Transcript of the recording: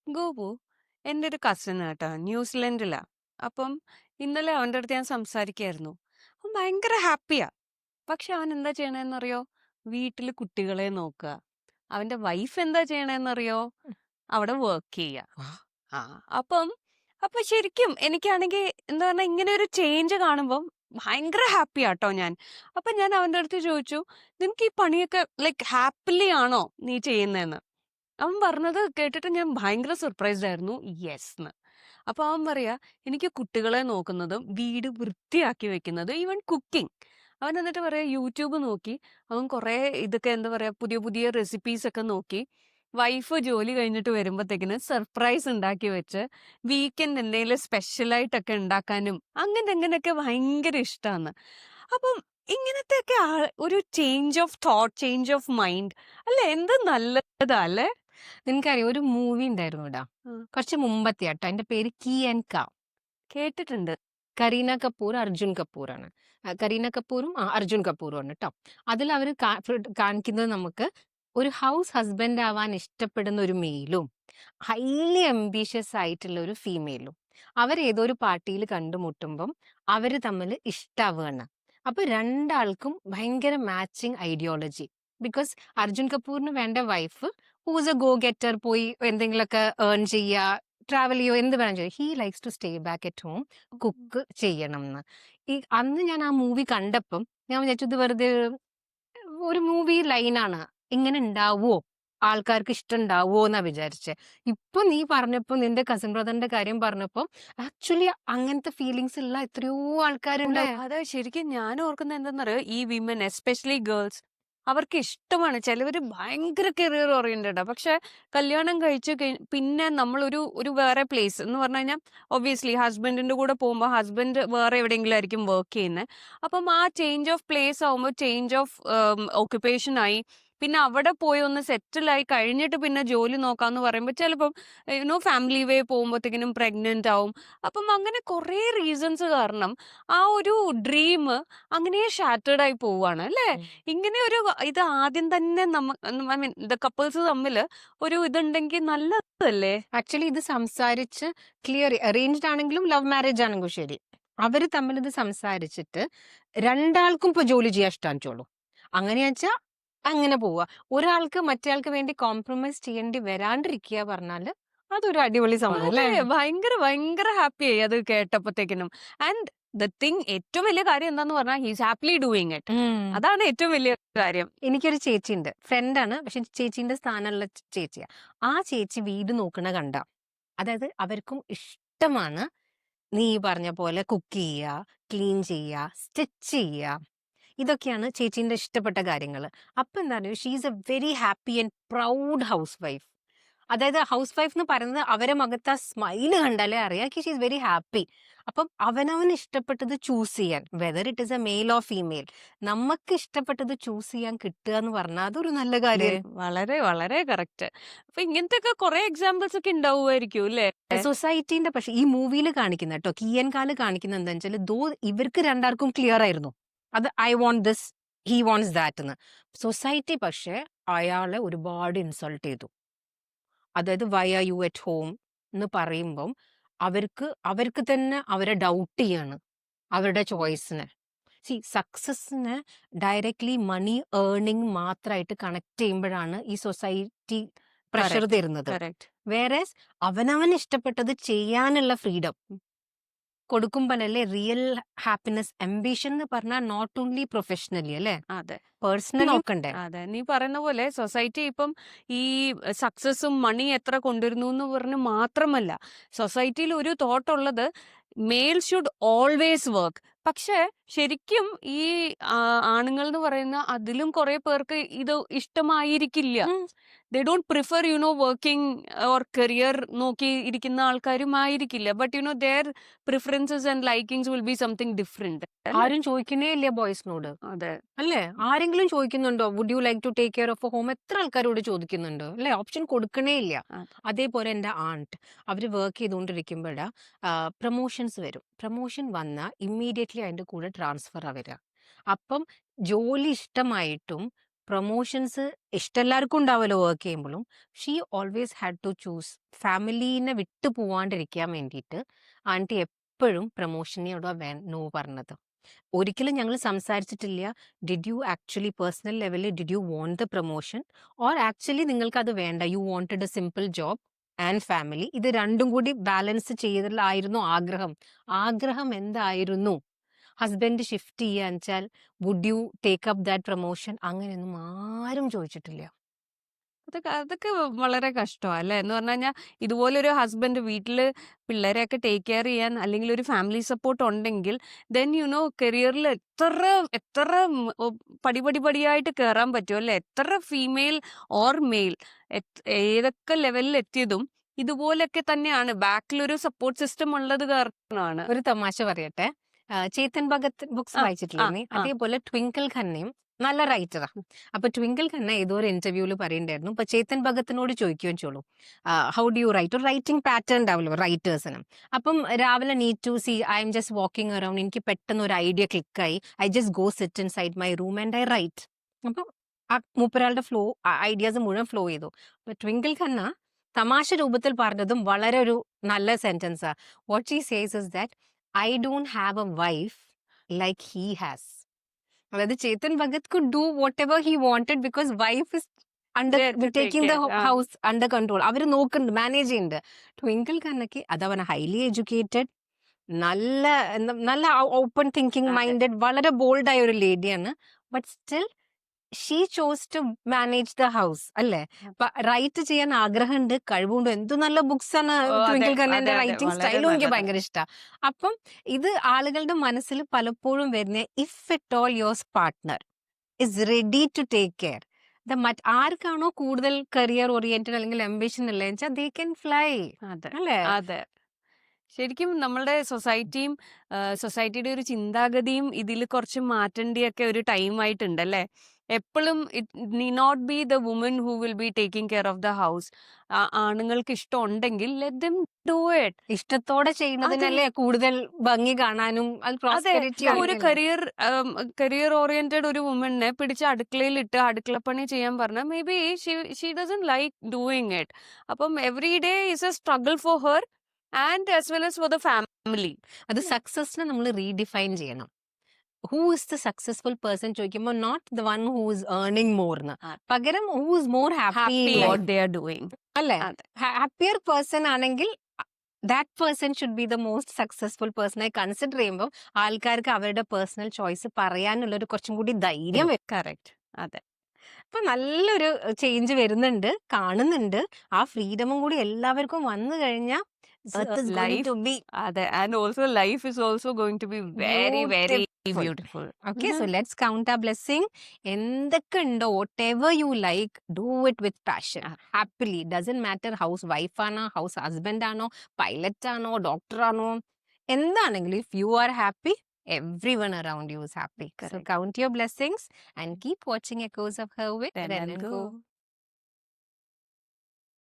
ഗോപു എൻ്റെ ഒരു കസിൻ കേട്ടോ ന്യൂസിലൻഡിലാ. അപ്പം ഇന്നലെ അവൻ്റെ അടുത്ത് ഞാൻ സംസാരിക്കായിരുന്നു. അവൻ ഭയങ്കര ഹാപ്പിയാ. പക്ഷെ അവൻ എന്താ ചെയ്യണേന്നറിയോ? വീട്ടില് കുട്ടികളെ നോക്കുക. അവന്റെ വൈഫ് എന്താ ചെയ്യണേന്നറിയോ? അവിടെ വർക്ക് ചെയ്യുക. ആ അപ്പം അപ്പൊ ശരിക്കും എനിക്കാണെങ്കിൽ എന്താ പറഞ്ഞാ ഇങ്ങനെ ഒരു ചേഞ്ച് കാണുമ്പം ഭയങ്കര ഹാപ്പിയാട്ടോ ഞാൻ. അപ്പൊ ഞാൻ അവന്റെ അടുത്ത് ചോദിച്ചു, നിനക്ക് ഈ പണിയൊക്കെ ലൈക്ക് ഹാപ്പിലി ആണോ നീ ചെയ്യുന്നതെന്ന്? അവൻ പറഞ്ഞത് കേട്ടിട്ട് ഞാൻ ഭയങ്കര സർപ്രൈസ്ഡ് ആയിരുന്നു. യെസ് ന്ന്. അപ്പൊ അവൻ പറയാ, എനിക്ക് കുട്ടികളെ നോക്കുന്നതും വീട് വൃത്തിയാക്കി വെക്കുന്നത്, ഈവൻ കുക്കിംഗ്. അവൻ എന്നിട്ട് പറയാ യൂട്യൂബ് നോക്കി അവൻ കുറെ ഇതൊക്കെ എന്താ പറയാ പുതിയ പുതിയ റെസിപ്പീസ് ഒക്കെ നോക്കി വൈഫ് ജോലി കഴിഞ്ഞിട്ട് വരുമ്പോഴത്തേക്കിന് സർപ്രൈസ് ഉണ്ടാക്കി വെച്ച് വീക്കെൻഡ് എന്തെങ്കിലും സ്പെഷ്യലായിട്ടൊക്കെ ഉണ്ടാക്കാനും അങ്ങനെയൊക്കെ ഭയങ്കര ഇഷ്ടമാണ്. അപ്പം ഇങ്ങനത്തെയൊക്കെ ഒരു change of thought, change of mind അല്ലെ, എന്ത് നല്ലതാ അല്ലേ? നിനക്കറിയാം ഒരു മൂവി ഉണ്ടായിരുന്നു ഇടാ, ഉം. കുറച്ച് മുമ്പത്തെ ആട്ടോ. അതിന്റെ പേര് കീ ആൻഡ് കാ. കേട്ടിട്ടുണ്ട്. കരീന കപൂർ, അർജുൻ കപൂറാണ്. കരീന കപൂറും അർജുൻ കപൂറും ആണ് കേട്ടോ. അതിൽ അവർ കാണിക്കുന്നത് നമുക്ക് ഒരു ഹൗസ് ഹസ്ബൻഡ് ആവാൻ ഇഷ്ടപ്പെടുന്ന ഒരു മെയിലും ഹൈലി അംബീഷ്യസ് ആയിട്ടുള്ള ഒരു ഫീമെയിലും അവർ ഏതോ ഒരു പാർട്ടിയിൽ കണ്ടുമുട്ടുമ്പം അവര് തമ്മിൽ ഇഷ്ടാവുകയാണ്. അപ്പൊ രണ്ടാൾക്കും ഭയങ്കര മാച്ചിങ് ഐഡിയോളജി. ബിക്കോസ് അർജുൻ കപൂറിന് വേണ്ട wife who's a go getter, പോയി എന്തെങ്കിലുമൊക്കെ ഏൺ ചെയ്യുക, ട്രാവൽ ചെയ്യോ, എന്ത് വേണം ചെയ്യും. He likes to stay back at home, cook ചെയ്യണം എന്ന്. അന്ന് ഞാൻ ആ മൂവി കണ്ടപ്പം ഞാൻ വിചാരിച്ചു ഇത് വെറുതെ ഒരു മൂവി ലൈനാണ്, ഇങ്ങനെ ഉണ്ടാവോ, ആൾക്കാർക്ക് ഇഷ്ടം ഉണ്ടാവോ എന്നാ വിചാരിച്ചെ. ഇപ്പൊ നീ പറഞ്ഞപ്പോ, നിന്റെ കസിൻ ബ്രദറിന്റെ കാര്യം പറഞ്ഞപ്പോ, ആക്ച്വലി അങ്ങനത്തെ ഫീലിങ്സ് ഉള്ള എത്രയോ ആൾക്കാരുണ്ട്. അതെ, ശരിക്കും ഞാൻ ഓർക്കുന്നത് എന്തെന്നറിയോ, ഈ വിമൻ എസ്പെഷ്യലി ഗേൾസ് അവർക്ക് ഇഷ്ടമാണ്. ചിലവര് ഭയങ്കര കരിയർ ഓറിയന്റഡാ. പക്ഷെ കല്യാണം കഴിച്ച് പിന്നെ നമ്മളൊരു ഒരു വേറെ പ്ലേസ് എന്ന് പറഞ്ഞു കഴിഞ്ഞാൽ ഒബ്വിയസ്ലി ഹസ്ബൻഡിന്റെ കൂടെ പോകുമ്പോൾ ഹസ്ബൻഡ് വേറെ എവിടെയെങ്കിലും ആയിരിക്കും വർക്ക് ചെയ്യുന്നത്. അപ്പം ആ ചേഞ്ച് ഓഫ് പ്ലേസ് ആവുമ്പോൾ ചേഞ്ച് ഓഫ് ഓക്യുപ്പേഷൻ ആയി. പിന്നെ അവിടെ പോയി ഒന്ന് സെറ്റിൽ ആയി കഴിഞ്ഞിട്ട് പിന്നെ ജോലി നോക്കാന്ന് പറയുമ്പോൾ ചിലപ്പം ഫാമിലി വേ പോകുമ്പോഴത്തേക്കിനും പ്രഗ്നന്റ് ആവും. അപ്പം അങ്ങനെ കുറേ റീസൺസ് കാരണം ആ ഒരു ഡ്രീം അങ്ങനെ ഷാറ്റേർഡ് ആയി പോവാണ് അല്ലേ? ഇങ്ങനെ ഒരു ഇത് ആദ്യം തന്നെ ഐ മീൻ കപ്പിൾസ് തമ്മില് ഒരു ഇതുണ്ടെങ്കിൽ നല്ലതല്ലേ? ആക്ച്വലി ഇത് സംസാരിച്ച് ക്ലിയർ, അറേഞ്ച്ഡ് ആണെങ്കിലും ലവ് മാരേജ് ആണെങ്കിലും ശരി, അവര് തമ്മിൽ ഇത് സംസാരിച്ചിട്ട് രണ്ടാൾക്കും ഇപ്പൊ ജോലി ചെയ്യാൻ ഇഷ്ടാനിച്ചോളൂ. അങ്ങനെയാച്ചാ അങ്ങനെ പോവുക. ഒരാൾക്ക് മറ്റേയാൾക്ക് വേണ്ടി കോംപ്രമൈസ് ചെയ്യേണ്ടി വരാണ്ടിരിക്കുക പറഞ്ഞാല് അതൊരു അടിപൊളി സംഭവം അതെ, അല്ലേ? ഭയങ്കര ഭയങ്കര ഹാപ്പിയായി അത് കേട്ടപ്പോഴത്തേക്കിനും. ആൻഡ് ദ തിങ്, ഏറ്റവും വലിയ കാര്യം എന്താന്ന് പറഞ്ഞാൽ ഹീസ് ഹാപ്പിലി ഡൂയിങ് ഇറ്റ്. ഉം. അതാണ് ഏറ്റവും വലിയ കാര്യം. എനിക്കൊരു ചേച്ചിയുണ്ട്, ഫ്രണ്ടാണ്, പക്ഷെ ചേച്ചീന്റെ സ്ഥാനമുള്ള ചേച്ചിയാ. ആ ചേച്ചി വീട് നോക്കണ കണ്ട, അതായത് അവർക്കും ഇഷ്ടമാണ് നീ പറഞ്ഞ പോലെ കുക്ക് ചെയ്യുക, ക്ലീൻ ചെയ്യുക, സ്റ്റിച്ച് ചെയ്യുക. ഇതൊക്കെയാണ് ചേച്ചീന്റെ ഇഷ്ടപ്പെട്ട കാര്യങ്ങൾ. അപ്പൊ എന്താ പറയുക, she is A very happy and proud house wife. അതായത് ഹൗസ് വൈഫ് എന്ന് പറയുന്നത് അവരെ മുഖത്ത് ആ സ്മൈല് കണ്ടാലേ അറിയാം ഷീ ഈസ് വെരി ഹാപ്പി. അപ്പം അവനവന് ഇഷ്ടപ്പെട്ടത് ചൂസ് ചെയ്യാൻ, whether it is A male or female, നമുക്ക് ഇഷ്ടപ്പെട്ടത് ചൂസ് ചെയ്യാൻ കിട്ടുക എന്ന് പറഞ്ഞാൽ അതൊരു നല്ല അതെ, കാര്യം. വളരെ വളരെ കറക്റ്റ്. അപ്പൊ ഇങ്ങനത്തെ ഒക്കെ കുറെ എക്സാമ്പിൾസ് ഒക്കെ ഉണ്ടാവുമായിരിക്കും അല്ലേ? സൊസൈറ്റീന്റെ, പക്ഷെ ഈ മൂവിയിൽ കാണിക്കുന്ന കേട്ടോ, കീയൻകാല് കാണിക്കുന്ന എന്താ വെച്ചാൽ, ദോ ഇവർക്ക് രണ്ടാർക്കും ക്ലിയർ ആയിരുന്നു അത് I want this, he wants that എന്ന്. സൊസൈറ്റി പക്ഷെ അയാളെ ഒരുപാട് ഇൻസൾട്ട് ചെയ്തു. അതായത് why are you at home എന്ന് പറയുമ്പം അവർക്ക് അവർക്ക് തന്നെ അവരെ ഡൗട്ട് ചെയ്യാണ്, അവരുടെ ചോയ്സിനെ. സക്സസിനെ ഡയറക്ട്ലി മണി ഏർണിംഗ് മാത്രമായിട്ട് കണക്ട് ചെയ്യുമ്പോഴാണ് ഈ സൊസൈറ്റി പ്രഷർ കറക്റ്റ്, തരുന്നത്. കറക്റ്റ്. വേറെ അവനവൻ ഇഷ്ടപ്പെട്ടത് ചെയ്യാനുള്ള ഫ്രീഡം കൊടുക്കുമ്പോഴല്ലേ റിയൽ ഹാപ്പിനെസ്. അംബിഷൻ എന്ന് പറഞ്ഞാൽ നോട്ട് ഓൺലി പ്രൊഫഷണലി അല്ലേ, അതെ. പേഴ്സണലി നോക്കണ്ടേ. അതെ, നീ പറയുന്ന പോലെ സൊസൈറ്റി ഇപ്പം ഈ സക്സസും മണി എത്ര കൊണ്ടുവരുന്നു എന്ന് പറഞ്ഞ് മാത്രമല്ല, സൊസൈറ്റിയിൽ ഒരു തോട്ട് ഉള്ളത് മെയിൽ ഷുഡ് ഓൾവേസ് വർക്ക്. പക്ഷെ ശരിക്കും ഈ ആണുങ്ങൾ എന്ന് പറയുന്ന അതിലും കുറെ പേർക്ക് ഇത് ഇഷ്ടമായിരിക്കില്ല. They don't prefer working or career നോക്കി ഇരിക്കുന്ന ആൾക്കാരും ആയിരിക്കില്ല. But their preferences and likings will be something different. ആരും ചോദിക്കുന്നേ ഇല്ല ബോയ്സിനോട്, അതെ. അല്ലേ? ആരെങ്കിലും ചോദിക്കുന്നുണ്ടോ would you like to take care of a home? എത്ര ആൾക്കാരോട് ചോദിക്കുന്നുണ്ട് അല്ലേ? ഓപ്ഷൻ കൊടുക്കണേ ഇല്ല. അതെ. അതേപോലെ എൻ്റെ ആണ്ട്, അവര് വർക്ക് ചെയ്തുകൊണ്ടിരിക്കുമ്പോഴാ പ്രൊമോഷൻസ് വരും. പ്രൊമോഷൻ വന്നാൽ ഇമ്മീഡിയറ്റ്ലി അതിന്റെ കൂടെ ട്രാൻസ്ഫർ വരിക. അപ്പം ജോലി ഇഷ്ടമായിട്ടും പ്രൊമോഷൻസ് ഇഷ്ടമെല്ലാവർക്കും ഉണ്ടാവുമല്ലോ വർക്ക് ചെയ്യുമ്പോഴും. She always had to choose. ഫാമിലീനെ വിട്ടു പോവാണ്ടിരിക്കാൻ വേണ്ടിയിട്ട് ആൻറ്റി എപ്പോഴും പ്രൊമോഷനോട് നോ പറഞ്ഞത്. ഒരിക്കലും ഞങ്ങൾ സംസാരിച്ചിട്ടില്ല. ഡിഡ് യു ആക്ച്വലി പേഴ്സണൽ ലെവലിൽ did you want the promotion, or actually നിങ്ങൾക്ക് അത് വേണ്ട, you wanted a simple job and family. ഇത് രണ്ടും കൂടി ബാലൻസ് ചെയ്തതിലായിരുന്നു ആഗ്രഹം. ആഗ്രഹം എന്തായിരുന്നു? ഹസ്ബൻഡ് ഷിഫ്റ്റ് ചെയ്യാന്ന് വെച്ചാൽ would you take up that promotion? അങ്ങനെയൊന്നും ആരും ചോദിച്ചിട്ടില്ല. അതൊക്കെ വളരെ കഷ്ടമാ അല്ലേ? എന്ന് പറഞ്ഞു കഴിഞ്ഞാൽ ഇതുപോലൊരു ഹസ്ബൻഡ് വീട്ടില് പിള്ളേരെയൊക്കെ ടേക്ക് കെയർ ചെയ്യാൻ അല്ലെങ്കിൽ ഒരു ഫാമിലി സപ്പോർട്ട് ഉണ്ടെങ്കിൽ ദെൻ കരിയറിൽ എത്ര പടിയായിട്ട് കയറാൻ പറ്റും അല്ലേ? എത്ര ഫീമെയിൽ ഓർ മെയിൽ ഏതൊക്കെ ലെവലിൽ എത്തിയതും ഇതുപോലൊക്കെ തന്നെയാണ്. ബാക്കിലൊരു സപ്പോർട്ട് സിസ്റ്റം ഉള്ളത് കാരണമാണ്. ഒരു തമാശ പറയട്ടെ. ചേതൻ ഭഗത് ബുക്സ് ആ, വായിച്ചിട്ടില്ലേ ആ, നീ? ആ. അതേപോലെ ട്വിങ്കിൾ ഖന്നയും നല്ല റൈറ്ററാ. അപ്പൊ ട്വിങ്കിൾ ഖന്ന ഏതോ ഒരു ഇന്റർവ്യൂല് പറയണ്ടായിരുന്നു, ഇപ്പൊ ചേതൻ ഭഗത്തിനോട് ചോദിക്കുകയും ചോളൂ, ഹൗ ഡു യു റൈറ്റ്? ഒരു റൈറ്റിംഗ് പാറ്റേൺ ഉണ്ടാവുമല്ലോ റൈറ്റേഴ്സിന്. അപ്പം രാവിലെ need to see I am just walking around, എനിക്ക് പെട്ടെന്ന് ഒരു ഐഡിയ ക്ലിക്കായി, I just go sit inside my room and I write. അപ്പം ആ മൂപ്പരാളുടെ ഐഡിയാസ് മുഴുവൻ ഫ്ലോ ചെയ്തു. അപ്പൊ ട്വിങ്കിൾ ഖന്ന തമാശ രൂപത്തിൽ പറഞ്ഞതും വളരെ ഒരു നല്ല സെന്റൻസാ. What she says is that I don't have a wife like he has. അതായത് Chetan Bhagat could do whatever he wanted because wife is under There to take taking the care. ആ. House under control. അവർ നോക്കുന്നുണ്ട്, manage ചെയ്യുന്നുണ്ട്. Twinkle ഖന്നയ്ക്ക് അതവൻ highly educated, നല്ല നല്ല open thinking അതെ. Minded, വളരെ ബോൾഡായ ഒരു ലേഡിയാണ്. But still she chose to manage the house അല്ലേ? റൈറ്റ് ചെയ്യാൻ ആഗ്രഹമുണ്ട്, കഴിവുണ്ട്. എന്തു നല്ല ബുക്സ് ആണ് ഓ, അതെ, ട്വിങ്കിൾ ഖന്നന്റെ അതെ, റൈറ്റിംഗ് വളരെ സ്റ്റൈലും എനിക്ക് നല്ലത്. ഭയങ്കര ഇഷ്ടമാണ്. അപ്പം ഇത് ആളുകളുടെ മനസ്സിൽ പലപ്പോഴും വരുന്ന, if it all your partner is ready to take care ആർക്കാണോ കൂടുതൽ കരിയർ ഓറിയന്റഡ് അല്ലെങ്കിൽ അംബിഷൻ ഉള്ളതെന്ന് വെച്ചാൽ ദേ ക്യാൻ ഫ്ലൈ അതെ, അല്ലേ? അതെ. ശരിക്കും നമ്മളുടെ സൊസൈറ്റിയുടെ ഒരു ചിന്താഗതിയും ഇതിൽ കുറച്ച് മാറ്റേണ്ടിയൊക്കെ ഒരു ടൈം ആയിട്ടുണ്ടല്ലേ? എപ്പോഴും it need not be the woman who will be taking care of the house. ആണുങ്ങൾക്ക് ഇഷ്ടം ഉണ്ടെങ്കിൽ ലെറ്റ് ദം ഡു ഇറ്റ്. ഇഷ്ടത്തോടെ ചെയ്യുന്നതിനല്ലേ കൂടുതൽ ഭംഗി കാണാനും അത് അതെ, പ്രോസ്പെരിറ്റി ഇപ്പൊ ഒരു കരിയർ ഓറിയന്റഡ് ഒരു വുമണിനെ പിടിച്ച് അടുക്കളയിലിട്ട് അടുക്കളപ്പണി ചെയ്യാൻ പറഞ്ഞാൽ maybe she doesn't like doing it. അപ്പം every day is a struggle for her and as well as for the family. അത് സക്സസിനെ നമ്മൾ റീഡിഫൈൻ ചെയ്യണം. Who is the successful person ചോദിക്കുമ്പോൾ not the one who is earning more എന്ന്, പകരം who is more happy what they are doing. അല്ലേ? അതെ. Happier person ആണെങ്കിൽ that person should be the most successful പേഴ്സണായി കൺസിഡർ ചെയ്യുമ്പോൾ ആൾക്കാർക്ക് അവരുടെ പേഴ്സണൽ ചോയ്സ് പറയാനുള്ള ഒരു കുറച്ചും കൂടി ധൈര്യം വരും. കറക്റ്റ്. അതെ. അപ്പൊ നല്ലൊരു ചേഞ്ച് വരുന്നുണ്ട്, കാണുന്നുണ്ട്. ആ ഫ്രീഡമും കൂടി എല്ലാവർക്കും വന്നു കഴിഞ്ഞാൽ Life. അതെ, and also life is also going to be very very Beautiful. beautiful. Okay, so let's count our blessing. എന്തൊക്കെ ഉണ്ടോ, whatever you like, do it with passion, happily. Doesn't matter house wife ആണോ, house husband ആണോ, pilot ആണോ, doctor ആണോ, എന്താണെങ്കിലും if you are happy, everyone around you is happy. So Correct. count your blessings and keep watching Echoes of Her with Then Ren and and go. Go.